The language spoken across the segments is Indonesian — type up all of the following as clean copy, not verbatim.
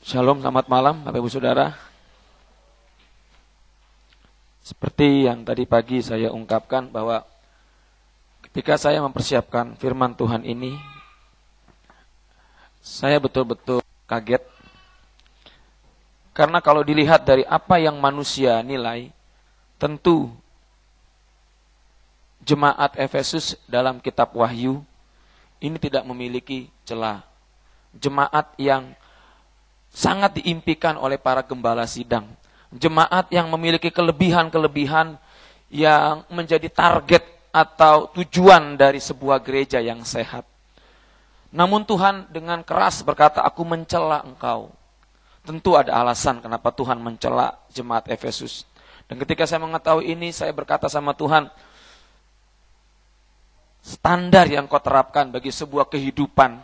Shalom, selamat malam Bapak Ibu Saudara. Seperti yang tadi pagi saya ungkapkan bahwa ketika saya mempersiapkan firman Tuhan ini, saya betul-betul kaget. Karena kalau dilihat dari apa yang manusia nilai, tentu jemaat Efesus dalam kitab Wahyu ini tidak memiliki celah. Jemaat yang sangat diimpikan oleh para gembala sidang. Jemaat yang memiliki kelebihan-kelebihan yang menjadi target atau tujuan dari sebuah gereja yang sehat. Namun Tuhan dengan keras berkata, aku mencela engkau. Tentu ada alasan kenapa Tuhan mencela jemaat Efesus. Dan ketika saya mengetahui ini, saya berkata sama Tuhan, standar yang kau terapkan bagi sebuah kehidupan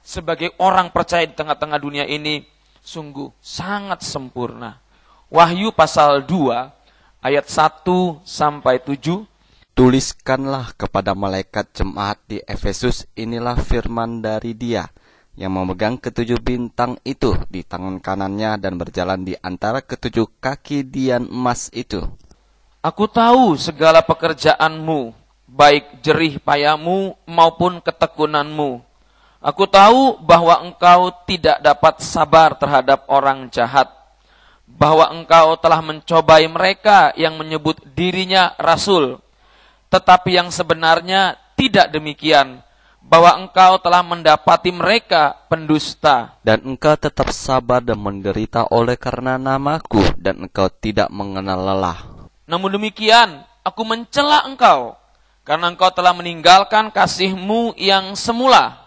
sebagai orang percaya di tengah-tengah dunia ini sungguh sangat sempurna. Wahyu pasal 2 ayat 1 sampai 7. Tuliskanlah kepada malaikat jemaat di Efesus, inilah firman dari Dia yang memegang ketujuh bintang itu di tangan kanannya dan berjalan di antara ketujuh kaki dian emas itu. Aku tahu segala pekerjaanmu, baik jerih payamu maupun ketekunanmu. Aku tahu bahwa engkau tidak dapat sabar terhadap orang jahat, bahwa engkau telah mencobai mereka yang menyebut dirinya rasul, tetapi yang sebenarnya tidak demikian, bahwa engkau telah mendapati mereka pendusta. Dan engkau tetap sabar dan menderita oleh karena namaku, dan engkau tidak mengenal lelah. Namun demikian, aku mencela engkau, karena engkau telah meninggalkan kasihmu yang semula.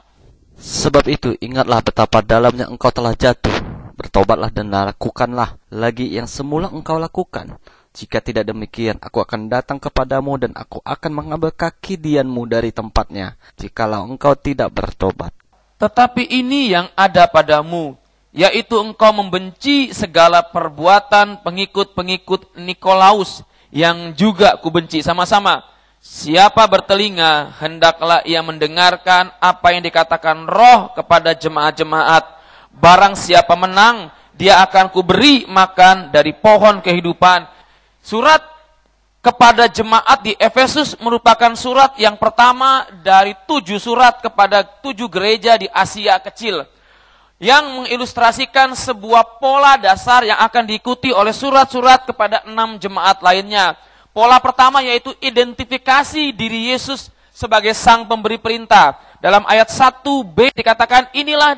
Sebab itu ingatlah betapa dalamnya engkau telah jatuh. Bertobatlah dan lakukanlah lagi yang semula engkau lakukan. Jika tidak demikian, aku akan datang kepadamu dan aku akan mengambil kaki dianmu dari tempatnya, jikalau engkau tidak bertobat. Tetapi ini yang ada padamu, yaitu engkau membenci segala perbuatan pengikut-pengikut Nikolaus, yang juga kubenci sama-sama. Siapa bertelinga, hendaklah ia mendengarkan apa yang dikatakan Roh kepada jemaat-jemaat. Barang siapa menang, dia akan kuberi makan dari pohon kehidupan. Surat kepada jemaat di Efesus merupakan surat yang pertama dari 7 surat kepada 7 gereja di Asia Kecil, yang mengilustrasikan sebuah pola dasar yang akan diikuti oleh surat-surat kepada 6 jemaat lainnya. Pola pertama yaitu identifikasi diri Yesus sebagai sang pemberi perintah. Dalam ayat 1b dikatakan, inilah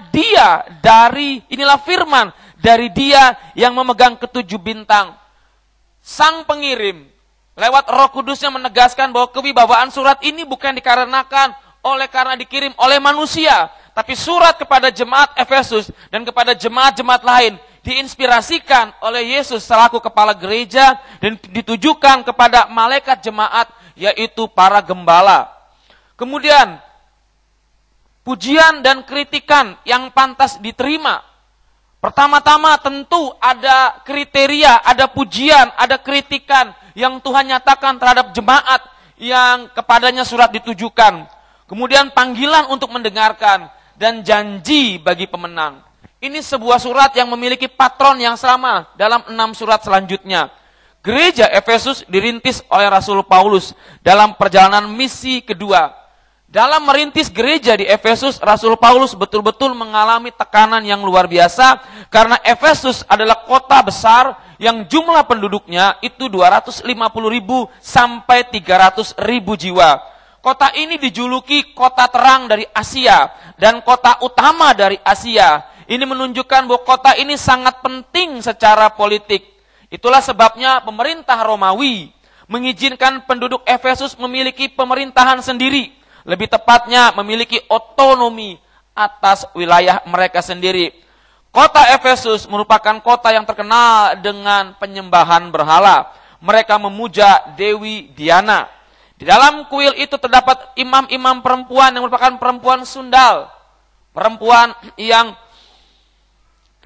firman dari Dia yang memegang ketujuh bintang. Sang pengirim lewat Roh Kudusnya menegaskan bahwa kewibawaan surat ini bukan dikarenakan karena dikirim oleh manusia, tapi surat kepada jemaat Efesus dan kepada jemaat-jemaat lain diinspirasikan oleh Yesus selaku kepala gereja dan ditujukan kepada malaikat jemaat, yaitu para gembala. Kemudian, pujian dan kritikan yang pantas diterima. Pertama-tama tentu ada kriteria, ada pujian, ada kritikan yang Tuhan nyatakan terhadap jemaat yang kepadanya surat ditujukan. Kemudian panggilan untuk mendengarkan dan janji bagi pemenang. Ini sebuah surat yang memiliki patron yang sama dalam 6 surat selanjutnya. Gereja Efesus dirintis oleh Rasul Paulus dalam perjalanan misi kedua. Dalam merintis gereja di Efesus, Rasul Paulus betul-betul mengalami tekanan yang luar biasa karena Efesus adalah kota besar yang jumlah penduduknya itu 250.000 sampai 300.000 jiwa. Kota ini dijuluki kota terang dari Asia dan kota utama dari Asia. Ini menunjukkan bahwa kota ini sangat penting secara politik. Itulah sebabnya pemerintah Romawi mengizinkan penduduk Efesus memiliki pemerintahan sendiri. Lebih tepatnya memiliki otonomi atas wilayah mereka sendiri. Kota Efesus merupakan kota yang terkenal dengan penyembahan berhala. Mereka memuja Dewi Diana. Di dalam kuil itu terdapat imam-imam perempuan yang merupakan perempuan sundal. Perempuan yang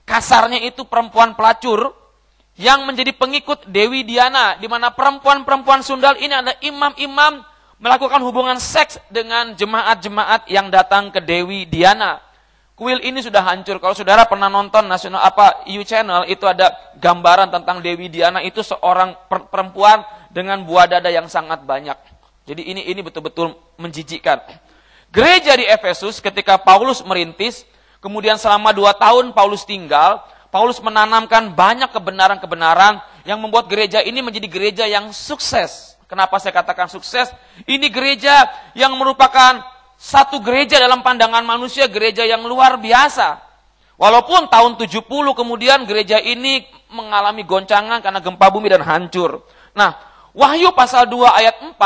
kasarnya itu perempuan pelacur yang menjadi pengikut Dewi Diana, di mana perempuan-perempuan sundal ini adalah imam-imam melakukan hubungan seks dengan jemaat-jemaat yang datang ke Dewi Diana. Kuil ini sudah hancur. Kalau saudara pernah nonton You Channel, itu ada gambaran tentang Dewi Diana, itu seorang perempuan dengan buah dada yang sangat banyak. Jadi ini betul-betul menjijikkan. Gereja di Efesus ketika Paulus merintis, kemudian selama 2 tahun Paulus tinggal, Paulus menanamkan banyak kebenaran-kebenaran yang membuat gereja ini menjadi gereja yang sukses. Kenapa saya katakan sukses? Ini gereja yang merupakan satu gereja dalam pandangan manusia, gereja yang luar biasa. Walaupun tahun 70 kemudian gereja ini mengalami goncangan karena gempa bumi dan hancur. Nah, Wahyu pasal 2 ayat 4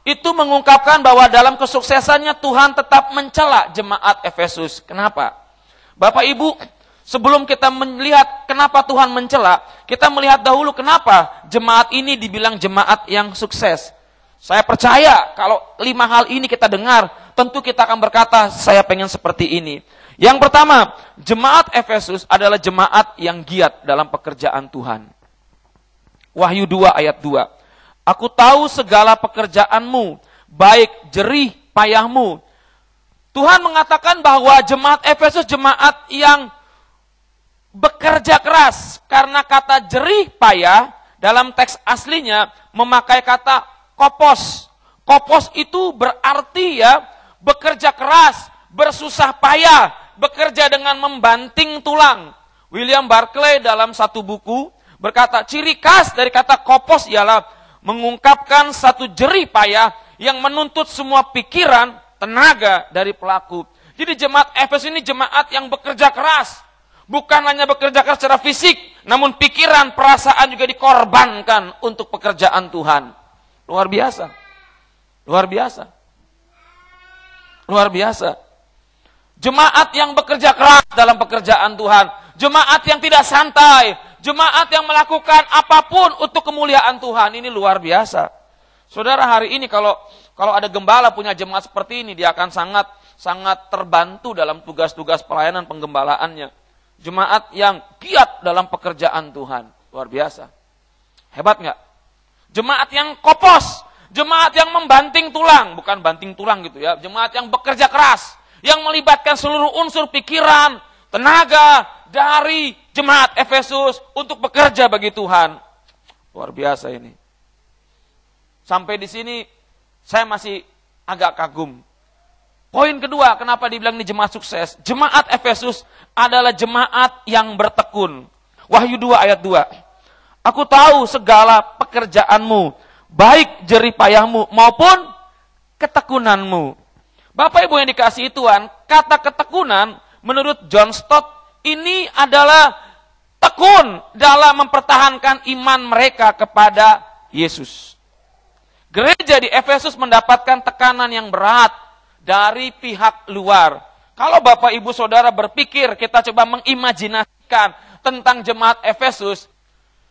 itu mengungkapkan bahwa dalam kesuksesannya Tuhan tetap mencela jemaat Efesus. Kenapa? Bapak Ibu, sebelum kita melihat kenapa Tuhan mencela, kita melihat dahulu kenapa jemaat ini dibilang jemaat yang sukses. Saya percaya kalau 5 hal ini kita dengar, tentu kita akan berkata, saya pengen seperti ini. Yang pertama, jemaat Efesus adalah jemaat yang giat dalam pekerjaan Tuhan. Wahyu 2 ayat 2. Aku tahu segala pekerjaanmu, baik jerih payahmu. Tuhan mengatakan bahwa jemaat Efesus jemaat yang bekerja keras. Karena kata jerih payah dalam teks aslinya memakai kata kopos. Kopos itu berarti bekerja keras, bersusah payah, bekerja dengan membanting tulang. William Barclay dalam satu buku berkata, ciri khas dari kata kopos ialah mengungkapkan satu jerih payah yang menuntut semua pikiran, tenaga dari pelaku. Jadi jemaat Efesus ini jemaat yang bekerja keras. Bukan hanya bekerja keras secara fisik, namun pikiran, perasaan juga dikorbankan untuk pekerjaan Tuhan. Luar biasa. Luar biasa. Luar biasa. Jemaat yang bekerja keras dalam pekerjaan Tuhan. Jemaat yang tidak santai. Jemaat yang melakukan apapun untuk kemuliaan Tuhan. Ini luar biasa. Saudara, hari ini kalau ada gembala punya jemaat seperti ini, dia akan sangat terbantu dalam tugas-tugas pelayanan penggembalaannya. Jemaat yang giat dalam pekerjaan Tuhan. Luar biasa. Hebat nggak? Jemaat yang kopos. Jemaat yang membanting tulang. Bukan banting tulang gitu ya. Jemaat yang bekerja keras. Yang melibatkan seluruh unsur pikiran, tenaga dari jemaat Efesus untuk bekerja bagi Tuhan. Luar biasa ini. Sampai di sini saya masih agak kagum. Poin kedua, kenapa dibilang ini jemaat sukses? Jemaat Efesus adalah jemaat yang bertekun. Wahyu 2 ayat 2. Aku tahu segala pekerjaanmu, baik jerih payahmu maupun ketekunanmu. Bapak Ibu yang dikasihi Tuhan, kata ketekunan menurut John Stott ini adalah tekun dalam mempertahankan iman mereka kepada Yesus. Gereja di Efesus mendapatkan tekanan yang berat dari pihak luar. Kalau Bapak Ibu Saudara berpikir, kita coba mengimajinasikan tentang jemaat Efesus,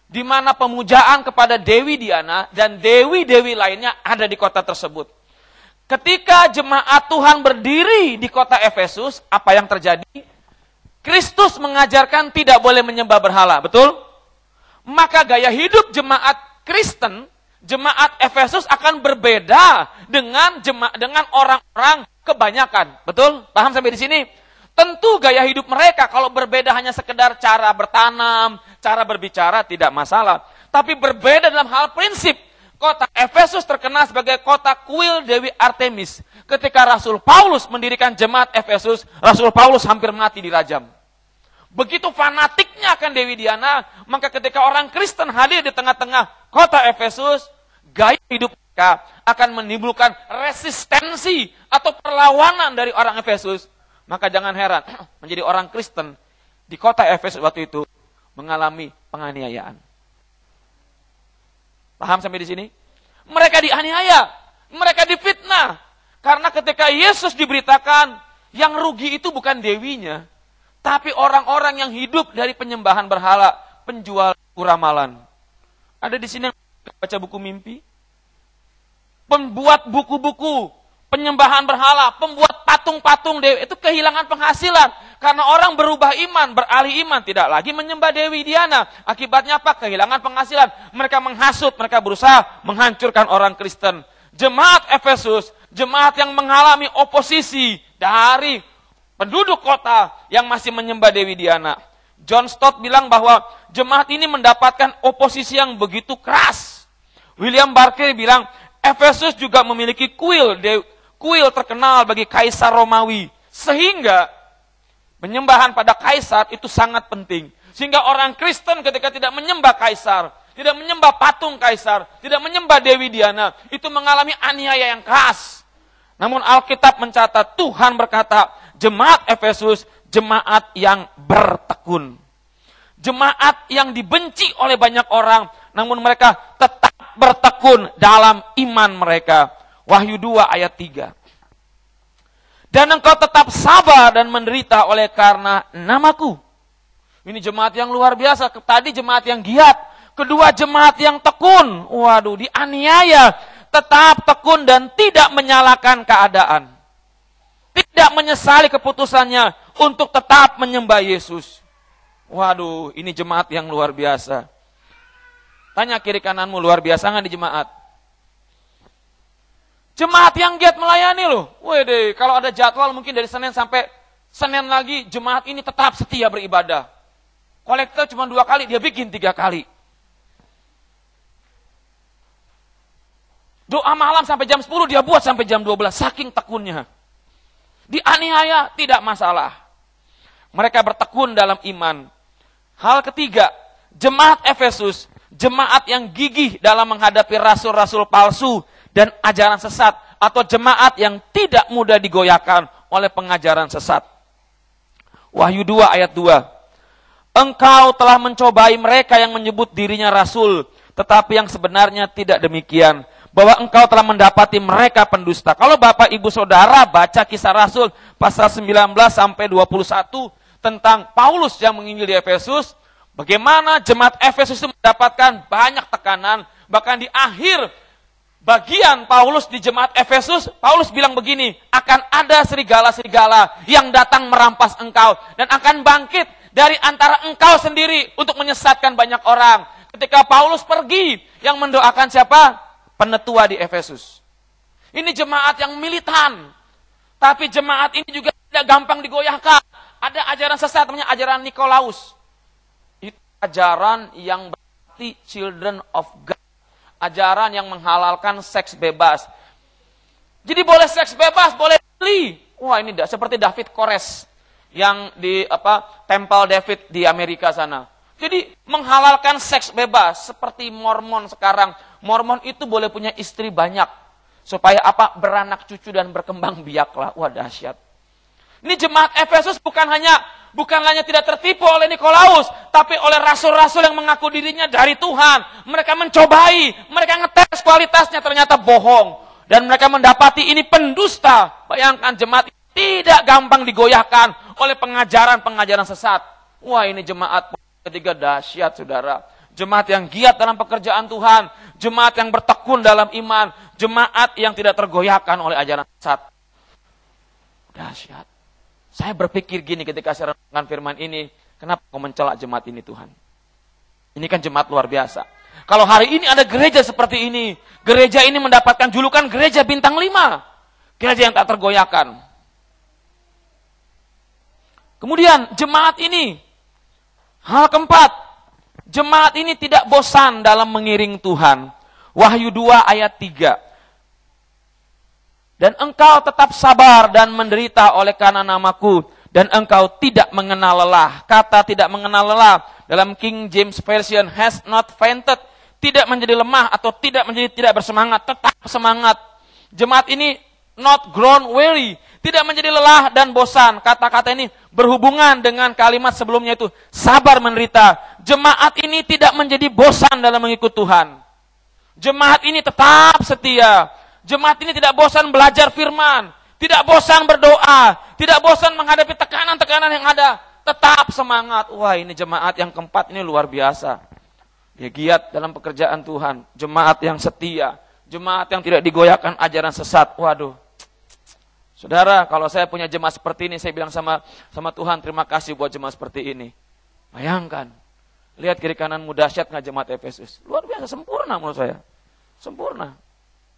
di mana pemujaan kepada Dewi Diana dan dewi-dewi lainnya ada di kota tersebut. Ketika jemaat Tuhan berdiri di kota Efesus, apa yang terjadi? Kristus mengajarkan tidak boleh menyembah berhala, betul? Maka gaya hidup jemaat Kristen, jemaat Efesus akan berbeda dengan orang-orang kebanyakan, betul? Paham sampai di sini? Tentu gaya hidup mereka kalau berbeda hanya sekedar cara bertanam, cara berbicara tidak masalah. Tapi berbeda dalam hal prinsip. Kota Efesus terkenal sebagai kota kuil Dewi Artemis. Ketika Rasul Paulus mendirikan jemaat Efesus, Rasul Paulus hampir mati dirajam. Begitu fanatiknya akan Dewi Diana, maka ketika orang Kristen hadir di tengah-tengah kota Efesus, gaya hidup mereka akan menimbulkan resistensi atau perlawanan dari orang Efesus. Maka jangan heran, menjadi orang Kristen di kota Efesus waktu itu mengalami penganiayaan. Paham sampai di sini? Mereka dianiaya, mereka difitnah. Karena ketika Yesus diberitakan, yang rugi itu bukan dewinya, tapi orang-orang yang hidup dari penyembahan berhala, penjual ramalan. Ada di sini yang baca buku mimpi? Pembuat buku-buku penyembahan berhala, pembuat patung-patung dewi, itu kehilangan penghasilan. Karena orang berubah iman, beralih iman, tidak lagi menyembah Dewi Diana. Akibatnya apa? Kehilangan penghasilan. Mereka menghasut, mereka berusaha menghancurkan orang Kristen. Jemaat Efesus, jemaat yang mengalami oposisi dari penduduk kota yang masih menyembah Dewi Diana. John Stott bilang bahwa jemaat ini mendapatkan oposisi yang begitu keras. William Barclay bilang, Efesus juga memiliki kuil terkenal bagi kaisar Romawi. Sehingga penyembahan pada kaisar itu sangat penting. Sehingga orang Kristen ketika tidak menyembah kaisar, tidak menyembah patung kaisar, tidak menyembah Dewi Diana, itu mengalami aniaya yang keras. Namun Alkitab mencatat, Tuhan berkata, jemaat Efesus, jemaat yang bertekun. Jemaat yang dibenci oleh banyak orang, namun mereka tetap bertekun dalam iman mereka. Wahyu 2 ayat 3. Dan engkau tetap sabar dan menderita oleh karena namaku. Ini jemaat yang luar biasa. Tadi jemaat yang giat. Kedua jemaat yang tekun. Waduh, dianiaya. Tetap tekun dan tidak menyalahkan keadaan. Tidak menyesali keputusannya untuk tetap menyembah Yesus. Waduh, ini jemaat yang luar biasa. Tanya kiri kananmu, luar biasa nggak di jemaat? Jemaat yang giat melayani loh. Wede, kalau ada jadwal mungkin dari Senin sampai Senin lagi, jemaat ini tetap setia beribadah. Kolektor cuma 2 kali, dia bikin 3 kali. Doa malam sampai jam 10, dia buat sampai jam 12, saking tekunnya. Dianiaya, tidak masalah. Mereka bertekun dalam iman. Hal ketiga, jemaat Efesus, jemaat yang gigih dalam menghadapi rasul-rasul palsu dan ajaran sesat, atau jemaat yang tidak mudah digoyahkan oleh pengajaran sesat. Wahyu 2 ayat 2. Engkau telah mencobai mereka yang menyebut dirinya rasul, tetapi yang sebenarnya tidak demikian. Bahwa engkau telah mendapati mereka pendusta. Kalau Bapak Ibu Saudara baca Kisah Rasul pasal 19 sampai 21 tentang Paulus yang menginjil di Efesus, bagaimana jemaat Efesus itu mendapatkan banyak tekanan, bahkan di akhir bagian Paulus di jemaat Efesus, Paulus bilang begini, akan ada serigala-serigala yang datang merampas engkau dan akan bangkit dari antara engkau sendiri untuk menyesatkan banyak orang. Ketika Paulus pergi, yang mendoakan siapa? Penetua di Efesus. Ini jemaat yang militan. Tapi jemaat ini juga tidak gampang digoyahkan. Ada ajaran sesat, namanya ajaran Nikolaus. Itu ajaran yang berarti children of God. Ajaran yang menghalalkan seks bebas. Jadi boleh seks bebas, boleh beli. Wah, ini seperti David Kores yang di Temple David di Amerika sana. Jadi menghalalkan seks bebas seperti Mormon sekarang. Mormon itu boleh punya istri banyak supaya beranak cucu dan berkembang biaklah. Wah, dahsyat. Ini jemaat Efesus bukan hanya tidak tertipu oleh Nikolaus, tapi oleh rasul-rasul yang mengaku dirinya dari Tuhan. Mereka mencobai, mereka ngetes kualitasnya, ternyata bohong. Dan mereka mendapati ini pendusta. Bayangkan jemaat tidak gampang digoyahkan oleh pengajaran-pengajaran sesat. Wah, ini jemaat ketiga dahsyat, saudara. Jemaat yang giat dalam pekerjaan Tuhan. Jemaat yang bertekun dalam iman. Jemaat yang tidak tergoyahkan oleh ajaran sesat. Dahsyat. Saya berpikir gini ketika saya renungkan firman ini. Kenapa kau mencela jemaat ini Tuhan? Ini kan jemaat luar biasa. Kalau hari ini ada gereja seperti ini. Gereja ini mendapatkan julukan gereja bintang 5. Gereja yang tak tergoyahkan. Kemudian jemaat ini. Hal keempat, jemaat ini tidak bosan dalam mengiring Tuhan. Wahyu 2 ayat 3. Dan engkau tetap sabar dan menderita oleh karena namaku. Dan engkau tidak mengenal lelah. Kata tidak mengenal lelah dalam King James Version, has not fainted. Tidak menjadi lemah atau tidak menjadi tidak bersemangat. Tetap semangat. Jemaat ini not grown weary. Tidak menjadi lelah dan bosan. Kata-kata ini berhubungan dengan kalimat sebelumnya itu. Sabar menderita. Jemaat ini tidak menjadi bosan dalam mengikut Tuhan. Jemaat ini tetap setia. Jemaat ini tidak bosan belajar firman. Tidak bosan berdoa. Tidak bosan menghadapi tekanan-tekanan yang ada. Tetap semangat. Wah, ini jemaat yang keempat ini luar biasa. Dia giat dalam pekerjaan Tuhan. Jemaat yang setia. Jemaat yang tidak digoyahkan ajaran sesat. Waduh. Saudara, kalau saya punya jemaat seperti ini, saya bilang sama Tuhan, terima kasih buat jemaat seperti ini. Bayangkan, lihat kiri kananmu, dahsyat nggak jemaat Efesus? Luar biasa, sempurna menurut saya. Sempurna.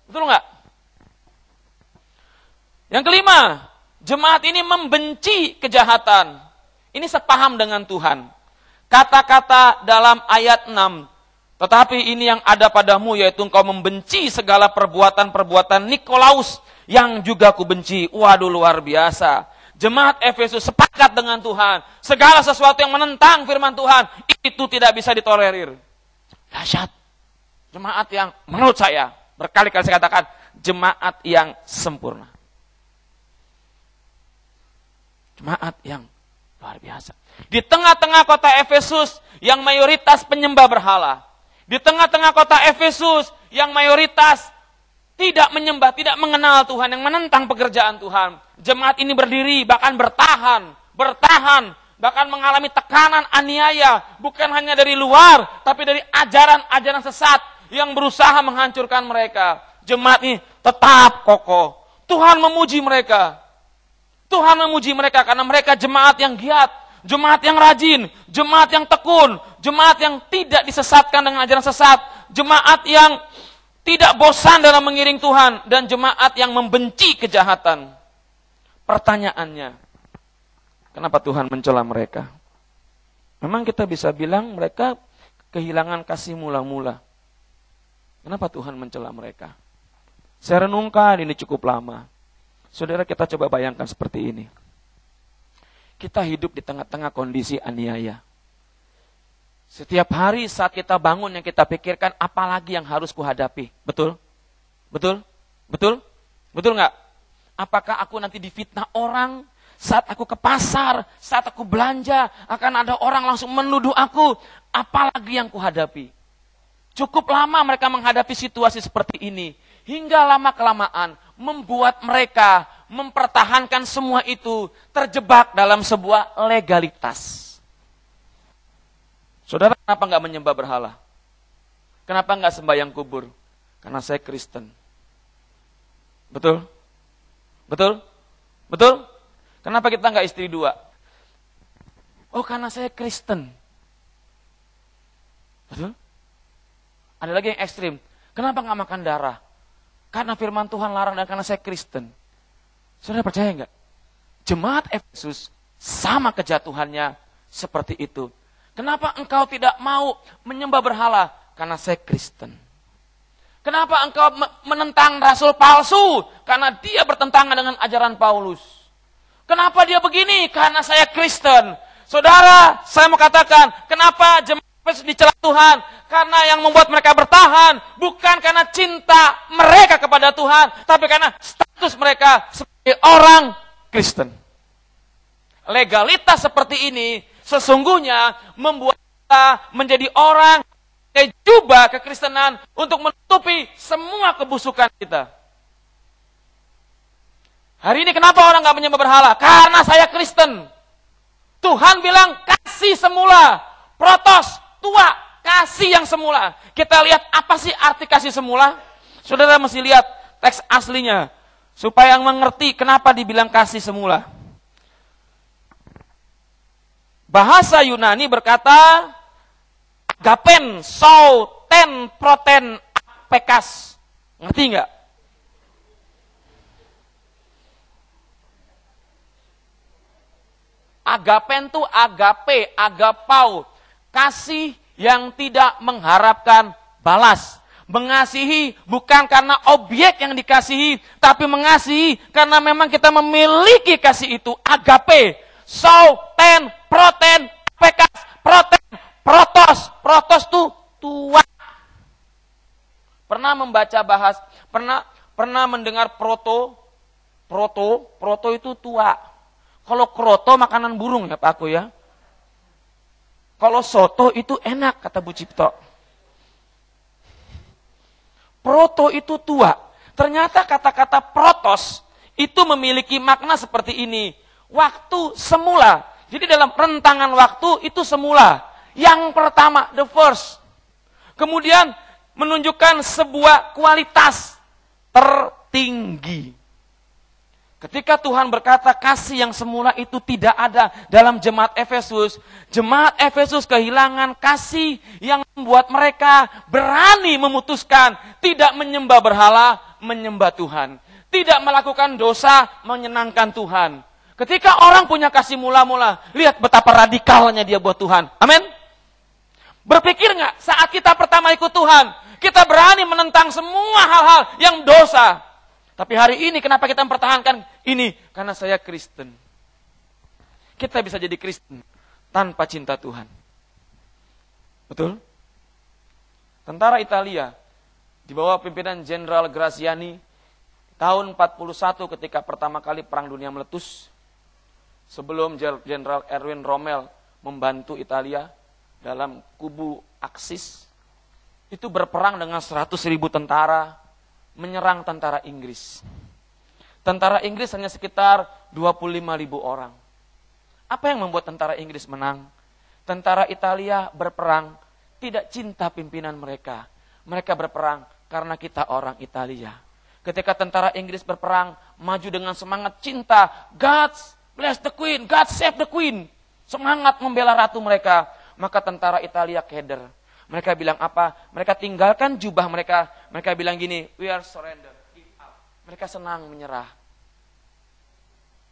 Betul nggak? Yang kelima, Jemaat ini membenci kejahatan. Ini sepaham dengan Tuhan. Kata-kata dalam ayat 6. Tetapi ini yang ada padamu, yaitu engkau membenci segala perbuatan-perbuatan Nikolaus yang juga ku benci. Waduh, luar biasa. Jemaat Efesus sepakat dengan Tuhan. Segala sesuatu yang menentang firman Tuhan, itu tidak bisa ditolerir. Dahsyat. Jemaat yang menurut saya, berkali-kali saya katakan, jemaat yang sempurna. Jemaat yang luar biasa. Di tengah-tengah kota Efesus yang mayoritas penyembah berhala. Di tengah-tengah kota Efesus yang mayoritas tidak menyembah, tidak mengenal Tuhan, yang menentang pekerjaan Tuhan. Jemaat ini berdiri, bahkan bertahan, bahkan mengalami tekanan aniaya. Bukan hanya dari luar, tapi dari ajaran-ajaran sesat yang berusaha menghancurkan mereka. Jemaat ini tetap kokoh. Tuhan memuji mereka. Tuhan memuji mereka karena mereka jemaat yang giat, jemaat yang rajin, jemaat yang tekun, jemaat yang tidak disesatkan dengan ajaran sesat, jemaat yang tidak bosan dalam mengiring Tuhan, dan jemaat yang membenci kejahatan. Pertanyaannya, kenapa Tuhan mencela mereka? Memang kita bisa bilang mereka kehilangan kasih mula-mula. Kenapa Tuhan mencela mereka? Saya renungkan ini cukup lama. Saudara, kita coba bayangkan seperti ini. Kita hidup di tengah-tengah kondisi aniaya. Setiap hari saat kita bangun yang kita pikirkan, apa lagi yang harus kuhadapi? Betul? Betul? Betul? Betul nggak? Apakah aku nanti difitnah orang? Saat aku ke pasar, saat aku belanja, akan ada orang langsung menuduh aku. Apa lagi yang kuhadapi? Cukup lama mereka menghadapi situasi seperti ini. Hingga lama-kelamaan membuat mereka mempertahankan semua itu terjebak dalam sebuah legalitas. Saudara, kenapa nggak menyembah berhala? Kenapa nggak sembahyang kubur? Karena saya Kristen. Betul? Betul? Betul? Kenapa kita nggak istri 2? Oh, karena saya Kristen. Betul? Ada lagi yang ekstrim. Kenapa nggak makan darah? Karena firman Tuhan larang dan karena saya Kristen. Saudara percaya nggak? Jemaat Efesus sama kejatuhannya seperti itu. Kenapa engkau tidak mau menyembah berhala? Karena saya Kristen. Kenapa engkau menentang rasul palsu? Karena dia bertentangan dengan ajaran Paulus. Kenapa dia begini? Karena saya Kristen. Saudara, saya mau katakan, kenapa jemaat Efesus dicela Tuhan? Karena yang membuat mereka bertahan bukan karena cinta mereka kepada Tuhan, tapi karena status mereka sebagai orang Kristen. Legalitas seperti ini sesungguhnya membuat kita menjadi orang yang jubah kekristenan untuk menutupi semua kebusukan kita. Hari ini kenapa orang gak menyembah berhala? Karena saya Kristen. Tuhan bilang kasih semula, protos, tua, kasih yang semula. Kita lihat apa sih arti kasih semula? Saudara mesti lihat teks aslinya supaya mengerti kenapa dibilang kasih semula. Bahasa Yunani berkata agapen, sau, ten, proten, pekas. Ngerti nggak? Agapen tuh agape, agapau. Kasih yang tidak mengharapkan balas. Mengasihi bukan karena objek yang dikasihi, tapi mengasihi karena memang kita memiliki kasih itu. Agape, sau, ten, proten, pekas, proten, protos. Protos tuh tua. Pernah membaca pernah mendengar proto itu tua. Kalau kroto makanan burung ya Pak aku ya. Kalau soto itu enak kata Bu Cipto. Proto itu tua. Ternyata kata-kata protos itu memiliki makna seperti ini. Waktu semula. Jadi dalam rentangan waktu itu semula. Yang pertama, the first. Kemudian menunjukkan sebuah kualitas tertinggi. Ketika Tuhan berkata kasih yang semula itu tidak ada dalam jemaat Efesus kehilangan kasih yang membuat mereka berani memutuskan tidak menyembah berhala, menyembah Tuhan. Tidak melakukan dosa menyenangkan Tuhan. Ketika orang punya kasih mula-mula, lihat betapa radikalnya dia buat Tuhan. Amin. Berpikir nggak saat kita pertama ikut Tuhan, kita berani menentang semua hal-hal yang dosa. Tapi hari ini kenapa kita mempertahankan ini? Karena saya Kristen. Kita bisa jadi Kristen tanpa cinta Tuhan. Betul? Tentara Italia di bawah pimpinan Jenderal Graziani tahun 41 ketika pertama kali Perang Dunia meletus, sebelum Jenderal Erwin Rommel membantu Italia dalam kubu Aksis, itu berperang dengan 100.000 tentara menyerang tentara Inggris. Tentara Inggris hanya sekitar 25.000 orang. Apa yang membuat tentara Inggris menang? Tentara Italia berperang tidak cinta pimpinan mereka. Mereka berperang karena kita orang Italia. Ketika tentara Inggris berperang, maju dengan semangat cinta. God bless the Queen, God save the Queen. Semangat membela ratu mereka. Maka tentara Italia keder. Mereka bilang apa? Mereka tinggalkan jubah mereka. Mereka bilang gini, we are surrender, give up. Mereka senang menyerah.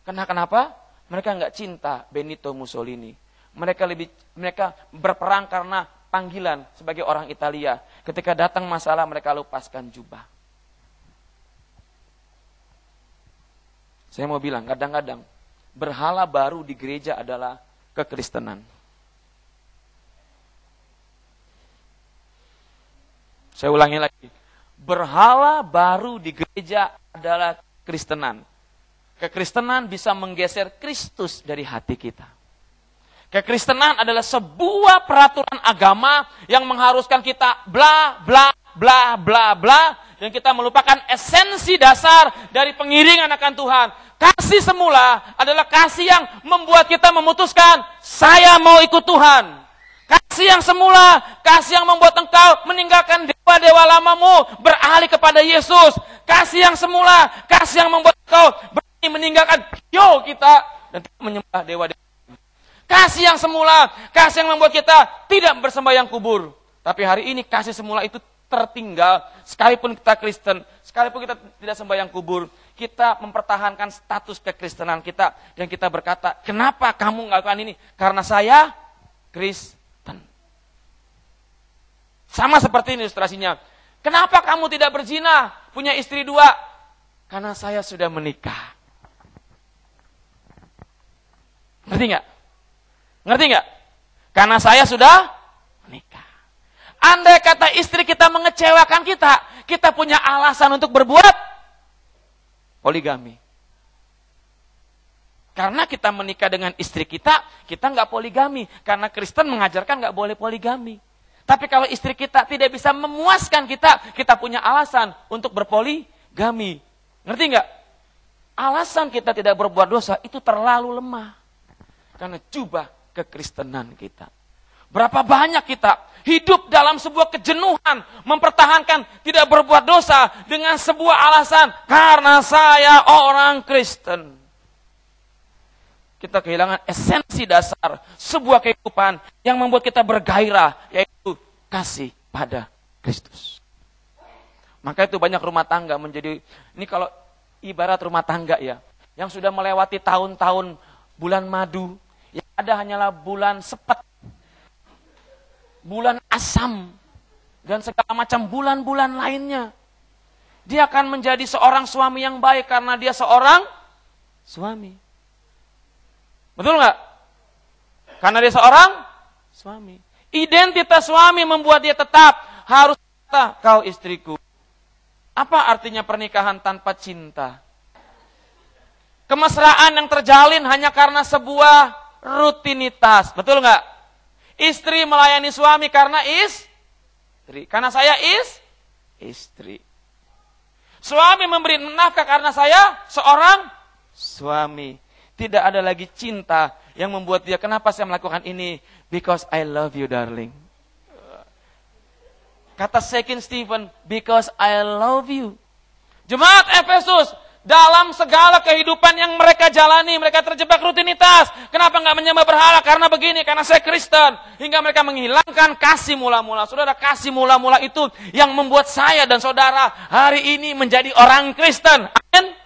Kenapa? Mereka nggak cinta Benito Mussolini. Mereka berperang karena panggilan sebagai orang Italia. Ketika datang masalah, mereka lepaskan jubah. Saya mau bilang, kadang-kadang berhala baru di gereja adalah kekristenan. Saya ulangi lagi. Berhala baru di gereja adalah kekristenan. Kekristenan bisa menggeser Kristus dari hati kita. Kekristenan adalah sebuah peraturan agama yang mengharuskan kita bla bla bla bla bla, dan kita melupakan esensi dasar dari pengiringan akan Tuhan. Kasih semula adalah kasih yang membuat kita memutuskan, saya mau ikut Tuhan. Kasih yang semula, kasih yang membuat engkau meninggalkan dewa-dewa lamamu, beralih kepada Yesus. Kasih yang semula, kasih yang membuat engkau berani meninggalkan kita dan tidak menyembah dewa-dewa. Kasih yang semula, kasih yang membuat kita tidak bersembahyang kubur. Tapi hari ini kasih semula itu tertinggal. Sekalipun kita Kristen, sekalipun kita tidak sembahyang kubur, kita mempertahankan status kekristenan kita. Dan kita berkata, kenapa kamu nggak lakukan ini? Karena saya Kristen. Sama seperti ini ilustrasinya. Kenapa kamu tidak berzina, punya istri 2? Karena saya sudah menikah. Ngerti nggak? Ngerti nggak? Karena saya sudah menikah. Andai kata istri kita mengecewakan kita, kita punya alasan untuk berbuat poligami. Karena kita menikah dengan istri kita nggak poligami. Karena Kristen mengajarkan nggak boleh poligami. Tapi kalau istri kita tidak bisa memuaskan kita punya alasan untuk berpoligami. Ngerti nggak? Alasan kita tidak berbuat dosa itu terlalu lemah. Karena jubah kekristenan kita. Berapa banyak kita hidup dalam sebuah kejenuhan, mempertahankan tidak berbuat dosa dengan sebuah alasan, karena saya orang Kristen. Kita kehilangan esensi dasar sebuah kehidupan yang membuat kita bergairah, yaitu kasih pada Kristus. Maka itu banyak rumah tangga menjadi, ini kalau ibarat rumah tangga ya, yang sudah melewati tahun-tahun bulan madu, yang ada hanyalah bulan sepet, bulan asam, dan segala macam bulan-bulan lainnya. Dia akan menjadi seorang suami yang baik karena dia seorang suami. Betul nggak? Karena dia seorang suami. Identitas suami membuat dia tetap harus kata, kau istriku. Apa artinya pernikahan tanpa cinta? Kemesraan yang terjalin hanya karena sebuah rutinitas. Betul nggak? Istri melayani suami karena istri. Karena saya istri. Suami memberi nafkah karena saya seorang suami. Tidak ada lagi cinta yang membuat dia, kenapa saya melakukan ini? Because I love you, darling. Kata Second Stephen, because I love you. Jemaat Efesus, dalam segala kehidupan yang mereka jalani. Mereka terjebak rutinitas. Kenapa nggak menyembah berhala? Karena begini, karena saya Kristen. Hingga mereka menghilangkan kasih mula-mula. Saudara, kasih mula-mula itu yang membuat saya dan saudara hari ini menjadi orang Kristen. Amin.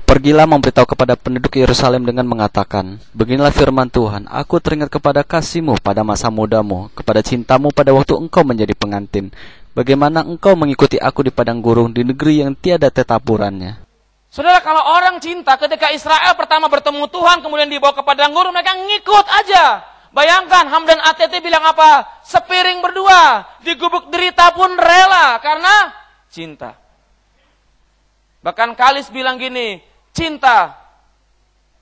Pergilah memberitahu kepada penduduk Yerusalem dengan mengatakan, beginilah firman Tuhan, aku teringat kepada kasih-Mu pada masa mudamu, kepada cintamu pada waktu engkau menjadi pengantin. Bagaimana engkau mengikuti aku di padang gurun, di negeri yang tiada tetapurannya. Saudara, kalau orang cinta, ketika Israel pertama bertemu Tuhan, kemudian dibawa ke padang gurun, mereka ngikut aja. Bayangkan, Ham dan ATT bilang apa? Sepiring berdua, di gubuk derita pun rela, karena cinta. Bahkan Kalis bilang gini, cinta.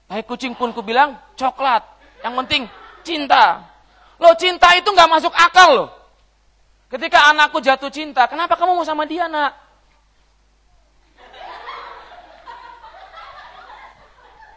Tai kucing pun ku bilang, coklat. Yang penting, cinta. Loh, cinta itu gak masuk akal loh. Ketika anakku jatuh cinta, kenapa kamu mau sama dia, nak?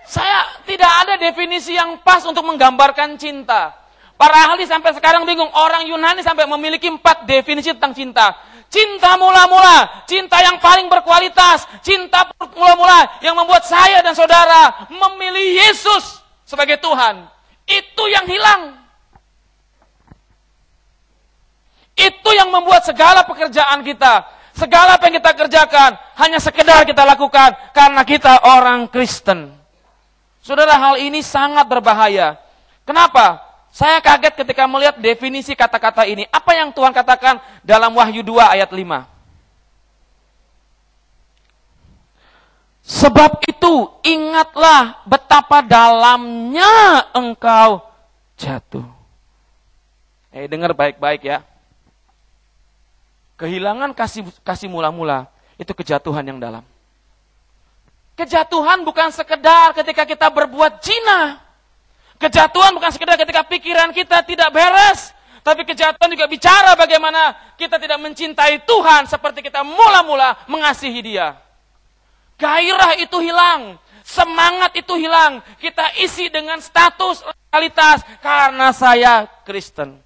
Saya tidak ada definisi yang pas untuk menggambarkan cinta. Para ahli sampai sekarang bingung. Orang Yunani sampai memiliki 4 definisi tentang cinta. Cinta mula-mula, cinta yang paling berkualitas, cinta mula-mula yang membuat saya dan saudara memilih Yesus sebagai Tuhan. Itu yang hilang. Itu yang membuat segala pekerjaan kita, segala apa yang kita kerjakan, hanya sekedar kita lakukan karena kita orang Kristen. Saudara, hal ini sangat berbahaya. Kenapa? Saya kaget ketika melihat definisi kata-kata ini. Apa yang Tuhan katakan dalam Wahyu 2 ayat 5? Sebab itu ingatlah betapa dalamnya engkau jatuh. Dengar baik-baik ya. Kehilangan kasih mula-mula itu kejatuhan yang dalam. Kejatuhan bukan sekedar ketika kita berbuat zina. Kejatuhan bukan sekedar ketika pikiran kita tidak beres. Tapi kejatuhan juga bicara bagaimana kita tidak mencintai Tuhan seperti kita mula-mula mengasihi Dia. Gairah itu hilang. Semangat itu hilang. Kita isi dengan status loyalitas karena saya Kristen.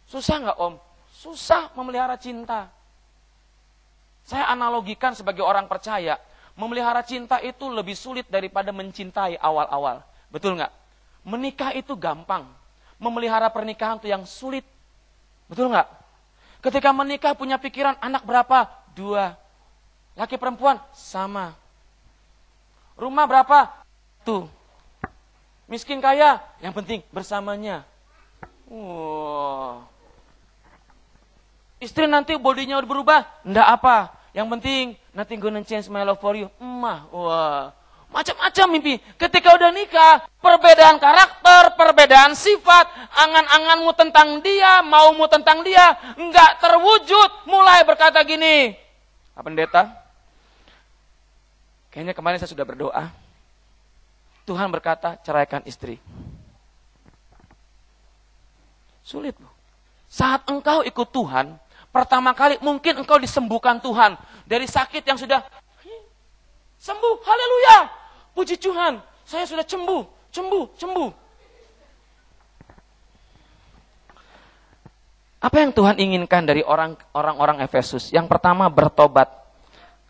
Susah nggak, Om? Susah memelihara cinta. Saya analogikan sebagai orang percaya. Memelihara cinta itu lebih sulit daripada mencintai awal-awal. Betul nggak? Menikah itu gampang. Memelihara pernikahan itu yang sulit. Betul nggak? Ketika menikah punya pikiran anak berapa? 2. Laki perempuan? Sama. Rumah berapa? 1. Miskin kaya? Yang penting bersamanya. Istri nanti bodinya udah berubah? Nggak apa. Yang penting, nothing gonna change my love for you. Wah, macam-macam mimpi. Ketika udah nikah, perbedaan karakter, perbedaan sifat, angan-anganmu tentang dia, maumu tentang dia, nggak terwujud. Mulai berkata gini, Pak Pendeta, kayaknya kemarin saya sudah berdoa. Tuhan berkata, ceraikan istri. Sulit loh. Saat engkau ikut Tuhan, pertama kali mungkin engkau disembuhkan Tuhan dari sakit yang sudah sembuh. Haleluya. Puji Tuhan, saya sudah sembuh. Apa yang Tuhan inginkan dari orang-orang Efesus? Yang pertama, bertobat.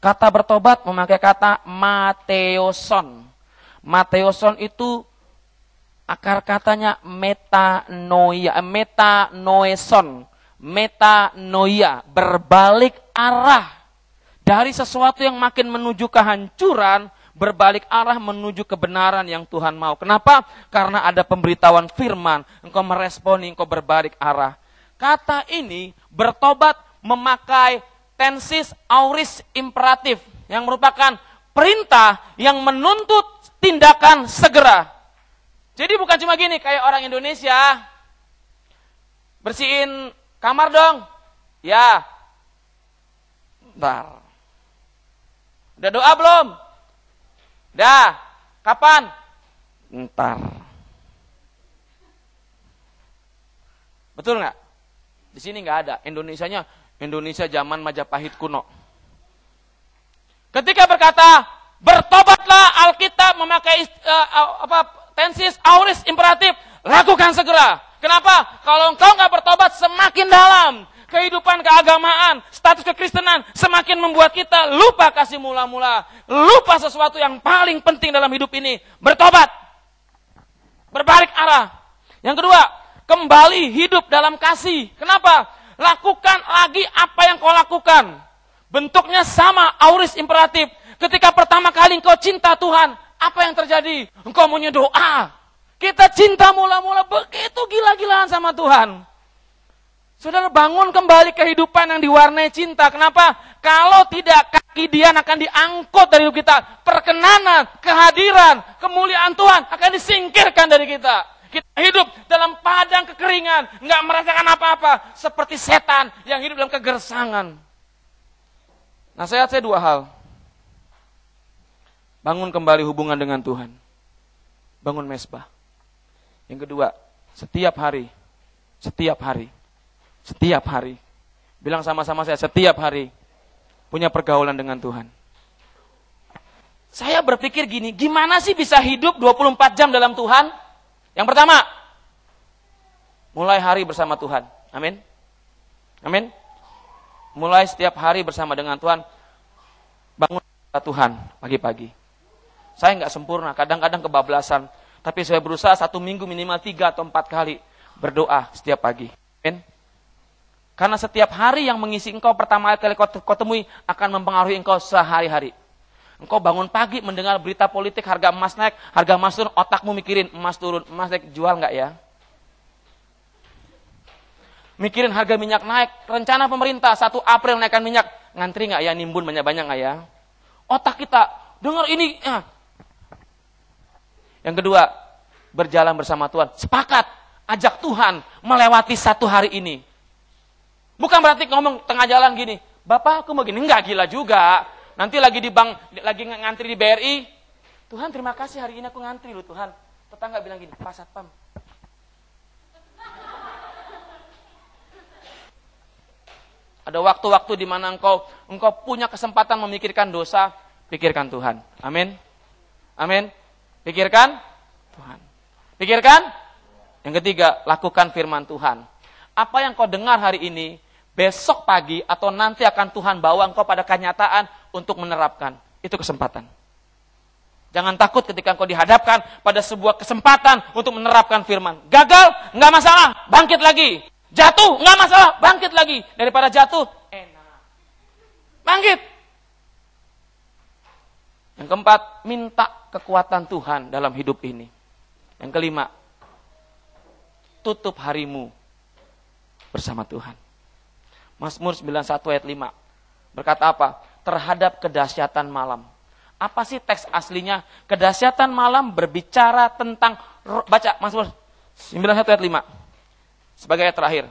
Kata bertobat memakai kata mateoson. Mateoson itu akar katanya metanoia, berbalik arah. Dari sesuatu yang makin menuju kehancuran, berbalik arah menuju kebenaran yang Tuhan mau. Kenapa? Karena ada pemberitahuan firman, engkau meresponi, engkau berbalik arah. Kata ini, bertobat memakai tensis aorist imperatif, yang merupakan perintah yang menuntut tindakan segera. Jadi bukan cuma gini, kayak orang Indonesia, bersihin kamar dong. Ya. Bentar. Udah doa belum? Udah. Kapan? Ntar. Betul nggak? Di sini nggak ada. Indonesia zaman Majapahit kuno. Ketika berkata, bertobatlah, Alkitab memakai tensis aorist imperatif, lakukan segera. Kenapa? Kalau engkau nggak bertobat semakin dalam, kehidupan keagamaan, status kekristenan semakin membuat kita lupa kasih mula-mula, lupa sesuatu yang paling penting dalam hidup ini, bertobat, berbalik arah. Yang kedua, kembali hidup dalam kasih. Kenapa? Lakukan lagi apa yang kau lakukan. Bentuknya sama, auris imperatif. Ketika pertama kali engkau cinta Tuhan, apa yang terjadi? Engkau punya doa. Kita cinta mula-mula begitu gila-gilaan sama Tuhan. Saudara, bangun kembali kehidupan yang diwarnai cinta. Kenapa? Kalau tidak, kaki Dian akan diangkut dari hidup kita. Perkenanan, kehadiran, kemuliaan Tuhan akan disingkirkan dari kita. Kita hidup dalam padang kekeringan, nggak merasakan apa-apa. Seperti setan yang hidup dalam kegersangan. Nasihat saya dua hal. Bangun kembali hubungan dengan Tuhan. Bangun mesbah. Yang kedua, setiap hari. Bilang sama-sama saya, setiap hari punya pergaulan dengan Tuhan. Saya berpikir gini, gimana sih bisa hidup 24 jam dalam Tuhan? Yang pertama, mulai hari bersama Tuhan. Amin. Amin. Mulai setiap hari bersama dengan Tuhan. Bangun Tuhan pagi-pagi. Saya nggak sempurna, kadang-kadang kebablasan. Tapi saya berusaha 1 minggu minimal 3 atau 4 kali berdoa setiap pagi. Amin. Karena setiap hari yang mengisi engkau pertama kali kau temui akan mempengaruhi engkau sehari-hari. Engkau bangun pagi mendengar berita politik, harga emas naik, harga emas turun, otakmu mikirin emas turun, emas naik, jual nggak ya? Mikirin harga minyak naik, rencana pemerintah 1 April naikkan minyak, ngantri nggak ya, nimbun banyak-banyak nggak ya? Otak kita dengar ini. Yang kedua, berjalan bersama Tuhan. Sepakat, ajak Tuhan melewati 1 hari ini. Bukan berarti ngomong tengah jalan gini, Bapak aku mau gini, enggak, gila juga. Nanti lagi di bank, lagi ngantri di BRI, Tuhan terima kasih hari ini aku ngantri loh Tuhan. Tetangga bilang gini, Pak Satpam. Ada waktu-waktu di mana engkau punya kesempatan memikirkan dosa, pikirkan Tuhan. Amin. Amin. Pikirkan Tuhan. Pikirkan. Yang ketiga, lakukan firman Tuhan. Apa yang kau dengar hari ini, besok pagi atau nanti akan Tuhan bawa engkau pada kenyataan untuk menerapkan. Itu kesempatan. Jangan takut ketika engkau dihadapkan pada sebuah kesempatan untuk menerapkan firman. Gagal, enggak masalah, bangkit lagi. Jatuh, enggak masalah, bangkit lagi. Daripada jatuh, enak. Bangkit. Yang keempat, minta kekuatan Tuhan dalam hidup ini. Yang kelima, tutup harimu bersama Tuhan. Mazmur 91 ayat 5. Berkata apa? Terhadap kedahsyatan malam. Apa sih teks aslinya? Kedahsyatan malam berbicara tentang, baca Mazmur 91 ayat 5. Sebagai ayat terakhir.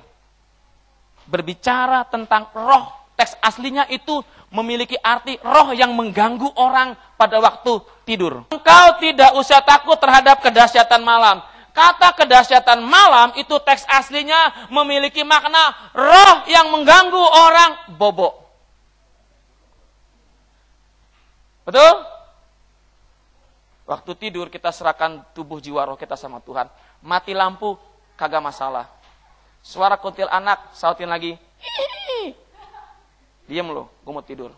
Berbicara tentang roh. Teks aslinya itu memiliki arti roh yang mengganggu orang pada waktu tidur. Engkau tidak usah takut terhadap kedahsyatan malam. Kata kedahsyatan malam itu teks aslinya memiliki makna roh yang mengganggu orang bobo. Betul? Waktu tidur kita serahkan tubuh jiwa roh kita sama Tuhan. Mati lampu, kagak masalah. Suara kuntil anak, sautin lagi. Diam lo, gue mau tidur.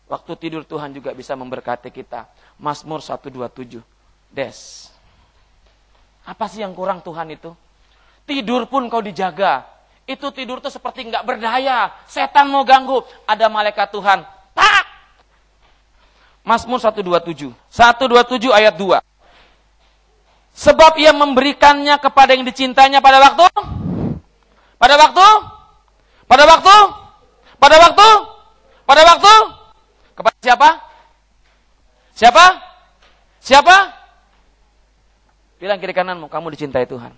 Waktu tidur Tuhan juga bisa memberkati kita. Mazmur 127. Des. Apa sih yang kurang Tuhan itu? Tidur pun kau dijaga. Itu tidur tuh seperti nggak berdaya. Setan mau ganggu. Ada malaikat Tuhan. Tak! Mazmur 127. 127 ayat 2. Sebab ia memberikannya kepada yang dicintainya pada waktu? Pada waktu? Pada waktu? Pada waktu? Pada waktu? Kepada siapa? Siapa? Siapa? Bilang kiri kananmu, kamu dicintai Tuhan.